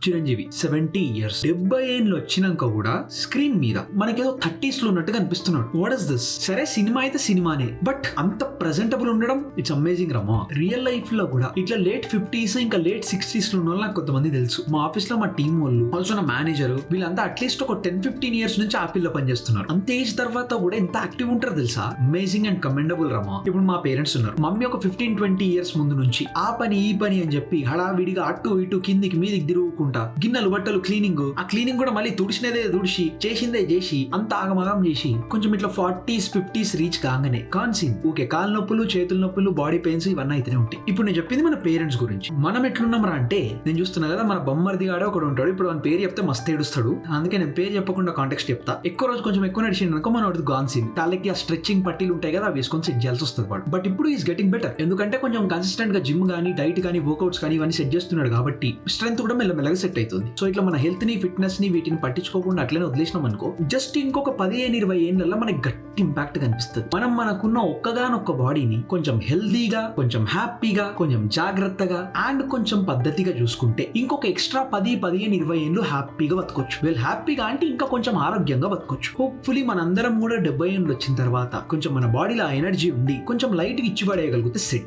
Chiranjeevi 70 years 70 ఏళ్ళు వచ్చినాక కూడా స్క్రీన్ మీద మనకేదో 30s లో ఉన్నట్టుగా అనిపిస్తున్నాడు. What is this? సరే సినిమా అయితే సినిమానే, బట్ అంత ప్రెజెంటబుల్ ఉండడం it's amazing Rama. Real life లో కూడా ఇట్లా లేట్ 50s ఇంకా లేట్ 60s లో ఉన్న వాళ్ళు నాకు కొంతమంది తెలుసు. మా ఆఫీస్ లో మా టీం వాళ్ళు, ఆల్సో నా మేనేజర్, వీళ్ళంతా అట్లీస్ట్ ఒక 10-15 ఇయర్స్ నుంచి ఆపిల్ లో పనిచేస్తున్నారు. అంత ఏజ్ తర్వాత కూడా ఎంత యాక్టివ్ ఉంటారు తెలుసా? అమేజింగ్ అండ్ కమెండబుల్ రమా. ఇప్పుడు మా పేరెంట్స్ ఉన్నారు. మమ్మీ ఒక 15-20 ఇయర్స్ ముందు నుంచి ఆ పని ఈ పని అని చెప్పి హడావిడిగా అటు ఇటు కిందికి మీదికి తిరుగుకుంటా గిన్నెలు బట్టలు క్లీనింగ్, ఆ క్లీనింగ్ కూడా మళ్ళీ తుడిచినదే తుడిచి చేసిందే చేసి అంత ఆగమగం చేసి కొంచెం ఇట్లా 40s-50s రీచ్ కాగానే కాన్సీన్ ఊకే కాళ్ళ నొప్పులు, చేతుల నొప్పులు, బాడీ పెయిన్స్ ఇవన్నీ అయితేనే ఉంటాయి. ఇప్పుడు నేను చెప్పింది మన పేరెంట్స్ గురించి. మనం ఎట్లున్నామరా అంటే, నేను చూస్తున్నా కదా మన బొమ్మర్ది గాడే ఒకడు ఉంటాడు. ఇప్పుడు మన పేరు చెప్తే మస్తు ఏడుస్తాడు. అందుకే నేను పేరు చెప్పకుండా కాంటెక్స్ట్ చెప్తా. ఎక్కువ రోజు కొంచెం ఎక్కువ నడిచింది అనుకో మన వాడిది గాన్సీన్. కాళ్ళకి ఆ స్ట్రెచ్చింగ్ పట్టీలు ఉంటాయి కదా, అవి వేసుకొని సెట్ చేయాల్సి వస్తుంది వాడు. బట్ ఇప్పుడు ఈస్ గెటింగ్ బెటర్. ఎందుకంటే కొంచెం కన్సిస్టెంట్ గా జిమ్ గానీ, డైట్ కానీ, వర్కౌట్స్ కానీ ఇవన్నీ సెట్ చేస్తున్నాడు కాబట్టి స్ట్రెంత్ కూడా మెల్లమెల్లగా సెట్ అవుతుంది. సో ఇట్లా మన హెల్త్ ని, ఫిట్నెస్ ని వీటిని పట్టించుకోకుండా అట్లనే వదిలేసినాం అనుకో, జస్ట్ ఇంకొక 15-20 ఏళ్ళల్లో మనకి గట్టి ఇంపాక్ట్ కనిపిస్తుంది. మనం మనకున్న ఒక్కగానొక్క బాడీని కొంచెం హెల్దీగా, కొంచెం హ్యాపీగా, కొంచెం జాగ్రత్తగా అండ్ కొంచెం పద్ధతిగా చూసుకుంటే ఇంకొక ఎక్స్ట్రా 10-15-20 ఏళ్ళు హ్యాపీగా బతకొచ్చు. వెల్ హ్యాపీగా అంటే ఇంకా కొంచెం ఆరోగ్యంగా బతకొచ్చు. హోప్ఫుల్లీ మనందరం కూడా 70 ఏళ్ళు వచ్చిన తర్వాత కొంచెం మన బాడీలో ఎనర్జీ ఉండి కొంచెం లైట్ గా ఇచ్చిపడేయగలిగితే సెట్.